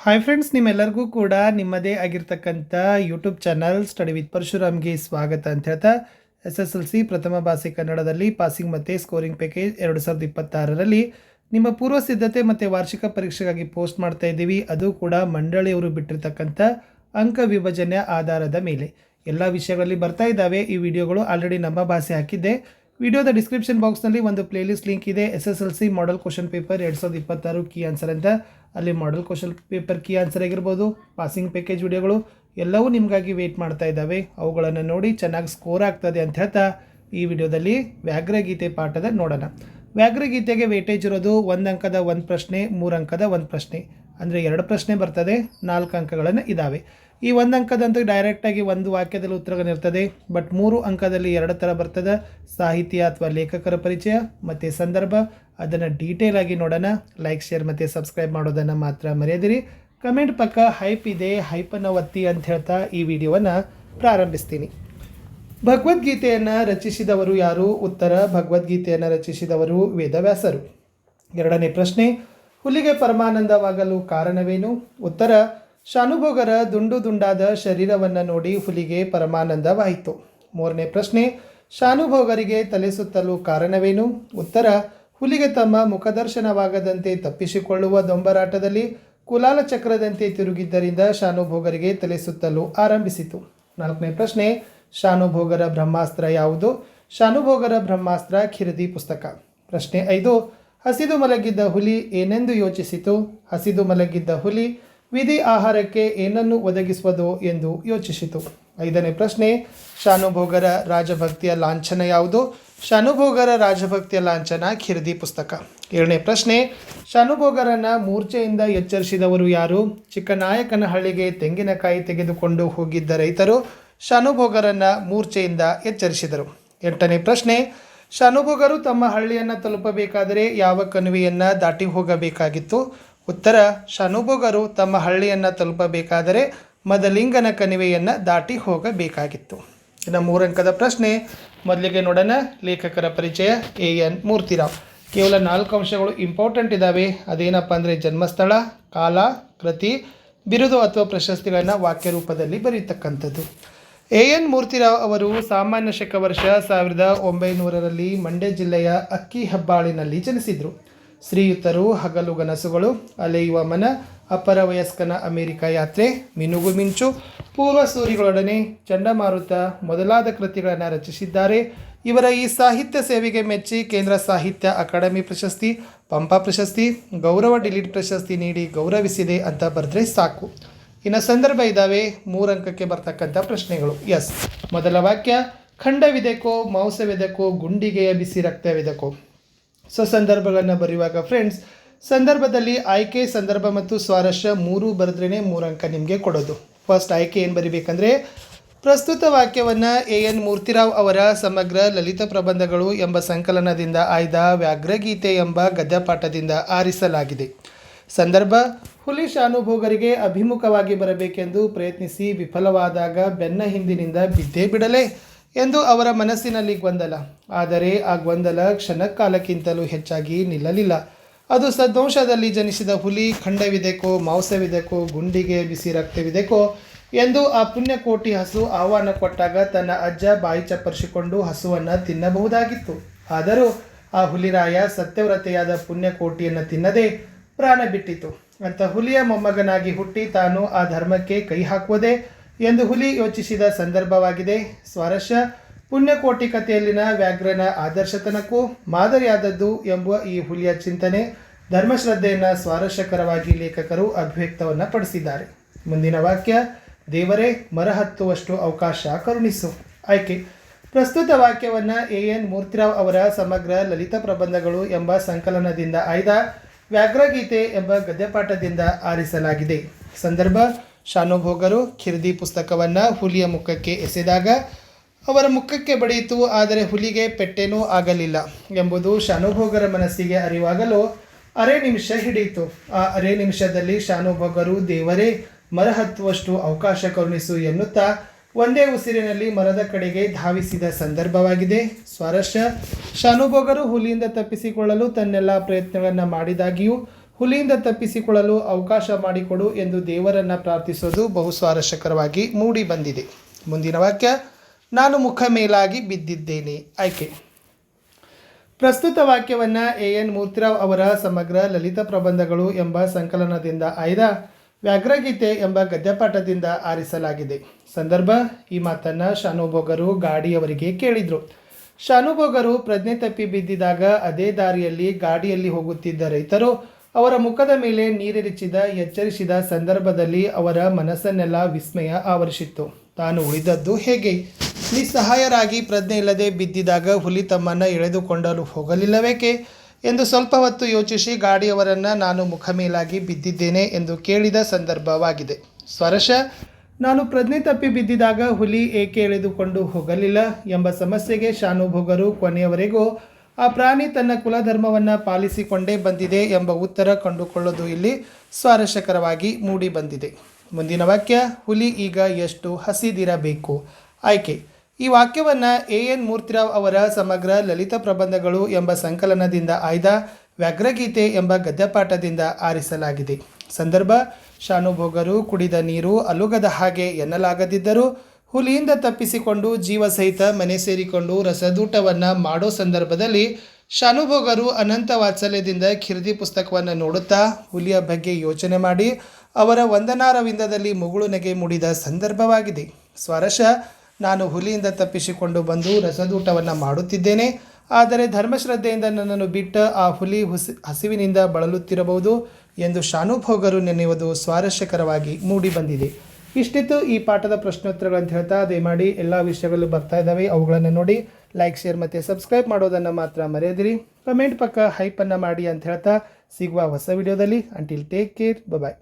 Hi friends, ನಿಮ್ಮೆಲ್ಲರಿಗೂ ಕೂಡ ನಿಮ್ಮದೇ ಆಗಿರ್ತಕ್ಕಂಥ ಯೂಟ್ಯೂಬ್ ಚಾನಲ್ ಸ್ಟಡಿ ವಿತ್ ಪರಶುರಾಮ್ಗೆ ಸ್ವಾಗತ ಅಂತ ಹೇಳ್ತಾ SSLC ಪ್ರಥಮ ಭಾಷೆ ಕನ್ನಡದಲ್ಲಿ ಪಾಸಿಂಗ್ ಮತ್ತು ಸ್ಕೋರಿಂಗ್ ಪ್ಯಾಕೇಜ್ 2026ರಲ್ಲಿ ನಿಮ್ಮ ಪೂರ್ವ ಸಿದ್ಧತೆ ಮತ್ತು ವಾರ್ಷಿಕ ಪರೀಕ್ಷೆಗಾಗಿ ಪೋಸ್ಟ್ ಮಾಡ್ತಾ ಇದ್ದೀವಿ. ಅದು ಕೂಡ ಮಂಡಳಿಯವರು ಬಿಟ್ಟಿರ್ತಕ್ಕಂಥ ಅಂಕ ವಿಭಜನೆ ಆಧಾರದ ಮೇಲೆ ಎಲ್ಲ ವಿಷಯಗಳಲ್ಲಿ ಬರ್ತಾ ಇದ್ದಾವೆ. ಈ ವಿಡಿಯೋಗಳು ಆಲ್ರೆಡಿ ನಮ್ಮ ಭಾಷೆ ಹಾಕಿದ್ದೆ. ವಿಡಿಯೋದ ಡಿಸ್ಕ್ರಿಪ್ಷನ್ ಬಾಕ್ಸ್ನಲ್ಲಿ ಒಂದು ಪ್ಲೇಲಿಸ್ಟ್ ಲಿಂಕ್ ಇದೆ. SSLC model question paper 2026 key answer ಅಂತ. ಅಲ್ಲಿ model question paper key answer ಆಗಿರ್ಬೋದು, ಪಾಸಿಂಗ್ ಪ್ಯಾಕೇಜ್ ವಿಡಿಯೋಗಳು ಎಲ್ಲವೂ ನಿಮಗಾಗಿ ವೆಯ್ಟ್ ಮಾಡ್ತಾ ಇದ್ದಾವೆ. ಅವುಗಳನ್ನು ನೋಡಿ ಚೆನ್ನಾಗಿ ಸ್ಕೋರ್ ಆಗ್ತದೆ ಅಂತ ಹೇಳ್ತಾ ಈ ವಿಡಿಯೋದಲ್ಲಿ ವ್ಯಾಘ್ರಗೀತೆ ಪಾಠದ ನೋಡೋಣ. ವ್ಯಾಘ್ರಗೀತೆಗೆ ವೇಟೇಜ್ ಇರೋದು 1 ಅಂಕದ 1 ಪ್ರಶ್ನೆ, 3 ಅಂಕದ 1 ಪ್ರಶ್ನೆ, ಅಂದರೆ 2 ಪ್ರಶ್ನೆ ಬರ್ತದೆ, 4 ಅಂಕಗಳನ್ನು ಇದ್ದಾವೆ. ಈ 1 ಅಂಕದಂತೂ ಡೈರೆಕ್ಟಾಗಿ ಒಂದು ವಾಕ್ಯದಲ್ಲಿ ಉತ್ತರಗಳಿರ್ತದೆ. ಬಟ್ 3 ಅಂಕದಲ್ಲಿ 2 ಥರ ಬರ್ತದೆ, ಸಾಹಿತ್ಯ ಅಥವಾ ಲೇಖಕರ ಪರಿಚಯ ಮತ್ತು ಸಂದರ್ಭ. ಅದನ್ನು ಡೀಟೇಲ್ ಆಗಿ ನೋಡೋಣ. ಲೈಕ್, ಶೇರ್ ಮತ್ತು ಸಬ್ಸ್ಕ್ರೈಬ್ ಮಾಡೋದನ್ನು ಮಾತ್ರ ಮರೆಯದಿರಿ. ಕಮೆಂಟ್ ಪಕ್ಕ ಹೈಪ್ ಇದೆ, ಹೈಪನ್ನು ಒತ್ತಿ ಅಂತ ಹೇಳ್ತಾ ಈ ವಿಡಿಯೋವನ್ನು ಪ್ರಾರಂಭಿಸ್ತೀನಿ. ಭಗವದ್ಗೀತೆಯನ್ನು ರಚಿಸಿದವರು ಯಾರು? ಉತ್ತರ, ಭಗವದ್ಗೀತೆಯನ್ನು ರಚಿಸಿದವರು ವೇದವ್ಯಾಸರು. 2ನೇ ಪ್ರಶ್ನೆ, ಹುಲಿಗೆ ಪರಮಾನಂದವಾಗಲು ಕಾರಣವೇನು? ಉತ್ತರ, ಶಾನುಭೋಗರ ದುಂಡು ದುಂಡಾದ ಶರೀರವನ್ನು ನೋಡಿ ಹುಲಿಗೆ ಪರಮಾನಂದವಾಯಿತು. 3ನೇ ಪ್ರಶ್ನೆ, ಶಾನುಭೋಗರಿಗೆ ತಲೆ ಸುತ್ತಲು ಕಾರಣವೇನು? ಉತ್ತರ, ಹುಲಿಗೆ ತಮ್ಮ ಮುಖದರ್ಶನವಾಗದಂತೆ ತಪ್ಪಿಸಿಕೊಳ್ಳುವ ದೊಂಬರಾಟದಲ್ಲಿ ಕುಲಾಲ ಚಕ್ರದಂತೆ ತಿರುಗಿದ್ದರಿಂದ ಶಾನುಭೋಗರಿಗೆ ತಲೆ ಸುತ್ತಲು ಆರಂಭಿಸಿತು. 4ನೇ ಪ್ರಶ್ನೆ, ಶಾನುಭೋಗರ ಬ್ರಹ್ಮಾಸ್ತ್ರ ಯಾವುದು? ಶಾನುಭೋಗರ ಬ್ರಹ್ಮಾಸ್ತ್ರ ಖಿರದಿ ಪುಸ್ತಕ. ಪ್ರಶ್ನೆ 5, ಹಸಿದು ಮಲಗಿದ್ದ ಹುಲಿ ಏನೆಂದು ಯೋಚಿಸಿತು? ಹಸಿದು ಮಲಗಿದ್ದ ಹುಲಿ ವಿಧಿ ಆಹಾರಕ್ಕೆ ಏನನ್ನು ಒದಗಿಸುವುದು ಎಂದು ಯೋಚಿಸಿತು. 5ನೇ ಪ್ರಶ್ನೆ, ಶಾನುಭೋಗರ ರಾಜಭಕ್ತಿಯ ಲಾಂಛನ ಯಾವುದು? ಶಾನುಭೋಗರ ರಾಜಭಕ್ತಿಯ ಲಾಂಛನ ಖಿರದಿ ಪುಸ್ತಕ. 7ನೇ ಪ್ರಶ್ನೆ, ಶಾನುಭೋಗರನ್ನು ಮೂರ್ಛೆಯಿಂದ ಎಚ್ಚರಿಸಿದವರು ಯಾರು? ಚಿಕ್ಕನಾಯಕನಹಳ್ಳಿಗೆ ತೆಂಗಿನಕಾಯಿ ತೆಗೆದುಕೊಂಡು ಹೋಗಿದ್ದ ರೈತರು ಶಾನುಭೋಗರನ್ನು ಮೂರ್ಛೆಯಿಂದ ಎಚ್ಚರಿಸಿದರು. 8ನೇ ಪ್ರಶ್ನೆ, ಶಾನುಭೋಗರು ತಮ್ಮ ಹಳ್ಳಿಯನ್ನು ತಲುಪಬೇಕಾದರೆ ಯಾವ ಕಣಿವೆಯನ್ನು ದಾಟಿ ಹೋಗಬೇಕಾಗಿತ್ತು? ಉತ್ತರ, ಶಾನುಭೋಗರು ತಮ್ಮ ಹಳ್ಳಿಯನ್ನು ತಲುಪಬೇಕಾದರೆ ಮದಲಿಂಗನ ಕಣಿವೆಯನ್ನು ದಾಟಿ ಹೋಗಬೇಕಾಗಿತ್ತು. ಇನ್ನು 3 ಅಂಕದ ಪ್ರಶ್ನೆ ಮೊದಲಿಗೆ ನೋಡೋಣ. ಲೇಖಕರ ಪರಿಚಯ AN ಮೂರ್ತಿರಾವ್. ಕೇವಲ 4 ಅಂಶಗಳು ಇಂಪಾರ್ಟೆಂಟ್ ಇದ್ದಾವೆ. ಅದೇನಪ್ಪ ಅಂದರೆ ಜನ್ಮಸ್ಥಳ, ಕಾಲ, ಕೃತಿ, ಬಿರುದು ಅಥವಾ ಪ್ರಶಸ್ತಿಗಳನ್ನು ವಾಕ್ಯ ರೂಪದಲ್ಲಿ ಬರೀತಕ್ಕಂಥದ್ದು. AN ಮೂರ್ತಿರಾವ್ ಅವರು ಸಾಮಾನ್ಯ ಶಕ ವರ್ಷ 1900ರಲ್ಲಿ ಮಂಡ್ಯ ಜಿಲ್ಲೆಯ ಅಕ್ಕಿ ಹೆಬ್ಬಾಳಿನಲ್ಲಿ ಜನಿಸಿದರು. ಶ್ರೀಯುತರು ಹಗಲು ಗನಸುಗಳು, ಅಲೆಯುವ ಮನ, ಅಪರ ವಯಸ್ಕನ ಅಮೆರಿಕ ಯಾತ್ರೆ, ಮಿನುಗು ಮಿಂಚು, ಪೂರ್ವ ಸೂರಿಗಳೊಡನೆ, ಚಂಡಮಾರುತ ಮೊದಲಾದ ಕೃತಿಗಳನ್ನು ರಚಿಸಿದ್ದಾರೆ. ಇವರ ಈ ಸಾಹಿತ್ಯ ಸೇವೆಗೆ ಮೆಚ್ಚಿ ಕೇಂದ್ರ ಸಾಹಿತ್ಯ ಅಕಾಡೆಮಿ ಪ್ರಶಸ್ತಿ, ಪಂಪ ಪ್ರಶಸ್ತಿ, ಗೌರವ ಡಿಲೀಟ್ ಪ್ರಶಸ್ತಿ ನೀಡಿ ಗೌರವಿಸಿದೆ ಅಂತ ಬರೆದ್ರೆ ಸಾಕು. ಇನ್ನು ಸಂದರ್ಭ ಇದ್ದಾವೆ. 3 ಅಂಕಕ್ಕೆ ಬರ್ತಕ್ಕಂಥ ಪ್ರಶ್ನೆಗಳು. ಎಸ್, ಮೊದಲ ವಾಕ್ಯ, ಖಂಡವಿದೆಕೋ, ಮಾಂಸವಿದೆಕೋ, ಗುಂಡಿಗೆಯ ಬಿಸಿ ರಕ್ತವಿದೆಕೋ. ಸೊ ಸಂದರ್ಭಗಳನ್ನು ಬರೆಯುವಾಗ ಫ್ರೆಂಡ್ಸ್, ಸಂದರ್ಭದಲ್ಲಿ ಆಯ್ಕೆ, ಸಂದರ್ಭ ಮತ್ತು ಸ್ವಾರಸ್ಯ 3 ಬರೆದ್ರೇ 3 ಅಂಕ ನಿಮಗೆ ಕೊಡೋದು. ಫಸ್ಟ್ ಆಯ್ಕೆ ಏನು ಬರಿಬೇಕಂದ್ರೆ, ಪ್ರಸ್ತುತ ವಾಕ್ಯವನ್ನು AN ಮೂರ್ತಿರಾವ್ ಅವರ ಸಮಗ್ರ ಲಲಿತ ಪ್ರಬಂಧಗಳು ಎಂಬ ಸಂಕಲನದಿಂದ ಆಯ್ದ ವ್ಯಾಘ್ರಗೀತೆ ಎಂಬ ಗದ್ಯಪಾಠದಿಂದ ಆರಿಸಲಾಗಿದೆ. ಸಂದರ್ಭ, ಹುಲಿ ಶಾನುಭೋಗರಿಗೆ ಅಭಿಮುಖವಾಗಿ ಬರಬೇಕೆಂದು ಪ್ರಯತ್ನಿಸಿ ವಿಫಲವಾದಾಗ ಬೆನ್ನ ಹಿಂದಿನಿಂದ ಬಿದ್ದೇ ಬಿಡಲೇ ಎಂದು ಅವರ ಮನಸ್ಸಿನಲ್ಲಿ ಗೊಂದಲ. ಆದರೆ ಆ ಗೊಂದಲ ಕ್ಷಣಕಾಲಕ್ಕಿಂತಲೂ ಹೆಚ್ಚಾಗಿ ನಿಲ್ಲಲಿಲ್ಲ. ಅದು ಸದ್ವಂಶದಲ್ಲಿ ಜನಿಸಿದ ಹುಲಿ ಖಂಡವಿದೆಕೋ, ಮಾಂಸವಿದೆಕೋ, ಗುಂಡಿಗೆ ಬಿಸಿ ರಕ್ತವಿದೆಕೋ ಎಂದು ಆ ಪುಣ್ಯಕೋಟಿ ಹಸು ಆಹ್ವಾನ ಕೊಟ್ಟಾಗ ತನ್ನ ಅಜ್ಜ ಬಾಯಿ ಚಪ್ಪರಿಸಿಕೊಂಡು ಹಸುವನ್ನು ತಿನ್ನಬಹುದಾಗಿತ್ತು. ಆದರೂ ಆ ಹುಲಿರಾಯ ಸತ್ಯವ್ರತೆಯಾದ ಪುಣ್ಯಕೋಟಿಯನ್ನು ತಿನ್ನದೆ ಪ್ರಾಣ ಬಿಟ್ಟಿತು. ಅಂತ ಹುಲಿಯ ಮೊಮ್ಮಗನಾಗಿ ಹುಟ್ಟಿ ತಾನು ಆ ಧರ್ಮಕ್ಕೆ ಕೈ ಹಾಕುವುದೇ ಎಂದು ಹುಲಿ ಯೋಚಿಸಿದ ಸಂದರ್ಭವಾಗಿದೆ. ಸ್ವಾರಸ್ಯ, ಪುಣ್ಯಕೋಟಿ ಕಥೆಯಲ್ಲಿನ ವ್ಯಾಘ್ರನ ಆದರ್ಶತನಕ್ಕೂ ಮಾದರಿಯಾದದ್ದು ಎಂಬುವ ಈ ಹುಲಿಯ ಚಿಂತನೆ, ಧರ್ಮಶ್ರದ್ಧೆಯನ್ನು ಸ್ವಾರಸ್ಯಕರವಾಗಿ ಲೇಖಕರು ಅಭಿವ್ಯಕ್ತವನ್ನು ಪಡಿಸಿದ್ದಾರೆ. ಮುಂದಿನ ವಾಕ್ಯ, ದೇವರೇ ಮರ ಹತ್ತುವಷ್ಟು ಅವಕಾಶ ಕರುಣಿಸು. ಆಯ್ಕೆ, ಪ್ರಸ್ತುತ ವಾಕ್ಯವನ್ನು AN ಮೂರ್ತಿರಾವ್ ಅವರ ಸಮಗ್ರ ಲಲಿತ ಪ್ರಬಂಧಗಳು ಎಂಬ ಸಂಕಲನದಿಂದ ಆಯ್ದ ವ್ಯಾಘ್ರಗೀತೆ ಎಂಬ ಗದ್ಯಪಾಠದಿಂದ ಆರಿಸಲಾಗಿದೆ. ಸಂದರ್ಭ, ಶಾನುಭೋಗರು ಖಿರದಿ ಪುಸ್ತಕವನ್ನು ಹುಲಿಯ ಮುಖಕ್ಕೆ ಎಸೆದಾಗ ಅವರ ಮುಖಕ್ಕೆ ಬಡಿಯಿತು, ಆದರೆ ಹುಲಿಗೆ ಪೆಟ್ಟೇನೂ ಆಗಲಿಲ್ಲ ಎಂಬುದು ಶಾನುಭೋಗರ ಮನಸ್ಸಿಗೆ ಅರಿವಾಗಲು ಅರೆ ನಿಮಿಷ ಹಿಡಿಯಿತು. ಆ ಅರೆ ನಿಮಿಷದಲ್ಲಿ ಶಾನುಭೋಗರು ದೇವರೇ ಮರ ಹತ್ತುವಷ್ಟು ಅವಕಾಶ ಕರುಣಿಸು ಎನ್ನುತ್ತಾ ಒಂದೇ ಉಸಿರಿನಲ್ಲಿ ಮರದ ಕಡೆಗೆ ಧಾವಿಸಿದ ಸಂದರ್ಭವಾಗಿದೆ. ಸ್ವಾರಸ್ಯ, ಶಾನುಭೋಗರು ಹುಲಿಯಿಂದ ತಪ್ಪಿಸಿಕೊಳ್ಳಲು ತನ್ನೆಲ್ಲ ಪ್ರಯತ್ನಗಳನ್ನು ಮಾಡಿದಾಗಿಯೂ ಹುಲಿಯಿಂದ ತಪ್ಪಿಸಿಕೊಳ್ಳಲು ಅವಕಾಶ ಮಾಡಿಕೊಡು ಎಂದು ದೇವರನ್ನು ಪ್ರಾರ್ಥಿಸೋದು ಬಹು ಸ್ವಾರಸ್ಯಕರವಾಗಿ ಮೂಡಿ ಬಂದಿದೆ. ಮುಂದಿನ ವಾಕ್ಯ, ನಾನು ಮುಖ ಮೇಲಾಗಿ ಬಿದ್ದಿದ್ದೇನೆ. ಆಯ್ಕೆ. ಪ್ರಸ್ತುತ ವಾಕ್ಯವನ್ನು ಎನ್ ಮೂರ್ತಿರಾವ್ ಅವರ ಸಮಗ್ರ ಲಲಿತ ಪ್ರಬಂಧಗಳು ಎಂಬ ಸಂಕಲನದಿಂದ ಆಯ್ದ ವ್ಯಾಘ್ರಗೀತೆ ಎಂಬ ಗದ್ಯಪಾಠದಿಂದ ಆರಿಸಲಾಗಿದೆ. ಸಂದರ್ಭ, ಈ ಮಾತನ್ನು ಶಾನುಭೋಗರು ಗಾಡಿಯವರಿಗೆ ಕೇಳಿದರು. ಶಾನುಭೋಗರು ಪ್ರಜ್ಞೆ ತಪ್ಪಿ ಬಿದ್ದಿದಾಗ ಅದೇ ದಾರಿಯಲ್ಲಿ ಗಾಡಿಯಲ್ಲಿ ಹೋಗುತ್ತಿದ್ದ ರೈತರು ಅವರ ಮುಖದ ಮೇಲೆ ನೀರೆರಚಿದ ಎಚ್ಚರಿಸಿದ ಸಂದರ್ಭದಲ್ಲಿ ಅವರ ಮನಸ್ಸನ್ನೆಲ್ಲ ವಿಸ್ಮಯ ಆವರಿಸಿತ್ತು. ತಾನು ಉಳಿದದ್ದು ಹೇಗೆ? ನಿಸ್ಸಹಾಯರಾಗಿ ಪ್ರಜ್ಞೆ ಇಲ್ಲದೆ ಬಿದ್ದಿದಾಗ ಹುಲಿ ತಮ್ಮನ್ನು ಎಳೆದುಕೊಂಡಲು ಹೋಗಲಿಲ್ಲವೇಕೆ ಎಂದು ಸ್ವಲ್ಪ ಹೊತ್ತು ಯೋಚಿಸಿ ಗಾಡಿಯವರನ್ನು ನಾನು ಮುಖ ಮೇಲಾಗಿ ಬಿದ್ದಿದ್ದೇನೆ ಎಂದು ಕೇಳಿದ ಸಂದರ್ಭವಾಗಿದೆ. ಸ್ವರಶ, ನಾನು ಪ್ರಜ್ಞೆ ತಪ್ಪಿ ಬಿದ್ದಿದಾಗ ಹುಲಿ ಏಕೆ ಎಳೆದುಕೊಂಡು ಹೋಗಲಿಲ್ಲ ಎಂಬ ಸಮಸ್ಯೆಗೆ ಶಾನುಭೋಗರು ಕೊನೆಯವರೆಗೂ ಆ ಪ್ರಾಣಿ ತನ್ನ ಕುಲಧರ್ಮವನ್ನು ಪಾಲಿಸಿಕೊಂಡೇ ಬಂದಿದೆ ಎಂಬ ಉತ್ತರ ಕಂಡುಕೊಳ್ಳೋದು ಇಲ್ಲಿ ಸ್ವಾರಸ್ಯಕರವಾಗಿ ಮೂಡಿ ಬಂದಿದೆ. ಮುಂದಿನ ವಾಕ್ಯ, ಹುಲಿ ಈಗ ಎಷ್ಟು ಹಸಿದಿರಬೇಕು. ಆಯ್ಕೆ. ಈ ವಾಕ್ಯವನ್ನು ಎನ್ ಮೂರ್ತಿರಾವ್ ಅವರ ಸಮಗ್ರ ಲಲಿತ ಪ್ರಬಂಧಗಳು ಎಂಬ ಸಂಕಲನದಿಂದ ಆಯ್ದ ವ್ಯಾಘ್ರಗೀತೆ ಎಂಬ ಗದ್ಯಪಾಠದಿಂದ ಆರಿಸಲಾಗಿದೆ. ಸಂದರ್ಭ, ಶಾನುಭೋಗರು ಕುಡಿದ ನೀರು ಅಲುಗದ ಹಾಗೆ ಎನ್ನಲಾಗದಿದ್ದರೂ ಹುಲಿಯಿಂದ ತಪ್ಪಿಸಿಕೊಂಡು ಜೀವ ಸಹಿತ ಮನೆ ಸೇರಿಕೊಂಡು ರಸದೂಟವನ್ನು ಮಾಡೋ ಸಂದರ್ಭದಲ್ಲಿ ಶಾನುಭೋಗರು ಅನಂತ ವಾತ್ಸಲ್ಯದಿಂದ ಕಿರ್ದಿ ಪುಸ್ತಕವನ್ನು ನೋಡುತ್ತಾ ಹುಲಿಯ ಬಗ್ಗೆ ಯೋಚನೆ ಮಾಡಿ ಅವರ ವಂದನಾರವಿಂದದಲ್ಲಿ ಮುಗುಳು ನಗೆ ಮೂಡಿದ ಸಂದರ್ಭವಾಗಿದೆ. ಸ್ವರಶ, ನಾನು ಹುಲಿಯಿಂದ ತಪ್ಪಿಸಿಕೊಂಡು ಬಂದು ರಸದೂಟವನ್ನು ಮಾಡುತ್ತಿದ್ದೇನೆ, ಆದರೆ ಧರ್ಮಶ್ರದ್ಧೆಯಿಂದ ನನ್ನನ್ನು ಬಿಟ್ಟ ಆ ಹುಲಿ ಹಸಿವಿನಿಂದ ಬಳಲುತ್ತಿರಬಹುದು ಎಂದು ಶಾನುಭೋಗರು ನೆನೆಯುವುದು ಸ್ವಾರಸ್ಯಕರವಾಗಿ ಮೂಡಿ ಬಂದಿದೆ. ಇಷ್ಟಿತ್ತು ಈ ಪಾಠದ ಪ್ರಶ್ನೋತ್ತರಗಳಂತ ಹೇಳ್ತಾ, ದಯಮಾಡಿ ಎಲ್ಲ ವಿಷಯಗಳು ಬರ್ತಾ ಇದ್ದಾವೆ, ಅವುಗಳನ್ನು ನೋಡಿ ಲೈಕ್, ಶೇರ್ ಮತ್ತು ಸಬ್ಸ್ಕ್ರೈಬ್ ಮಾಡೋದನ್ನು ಮಾತ್ರ ಮರೆಯದಿರಿ. ಕಮೆಂಟ್ ಪಕ್ಕ ಹೈಪನ್ನು ಮಾಡಿ ಅಂತ ಹೇಳ್ತಾ ಸಿಗುವ ಹೊಸ ವಿಡಿಯೋದಲ್ಲಿ. ಅಂಟಿಲ್ ಟೇಕ್ ಕೇರ್, ಬಾಯ್.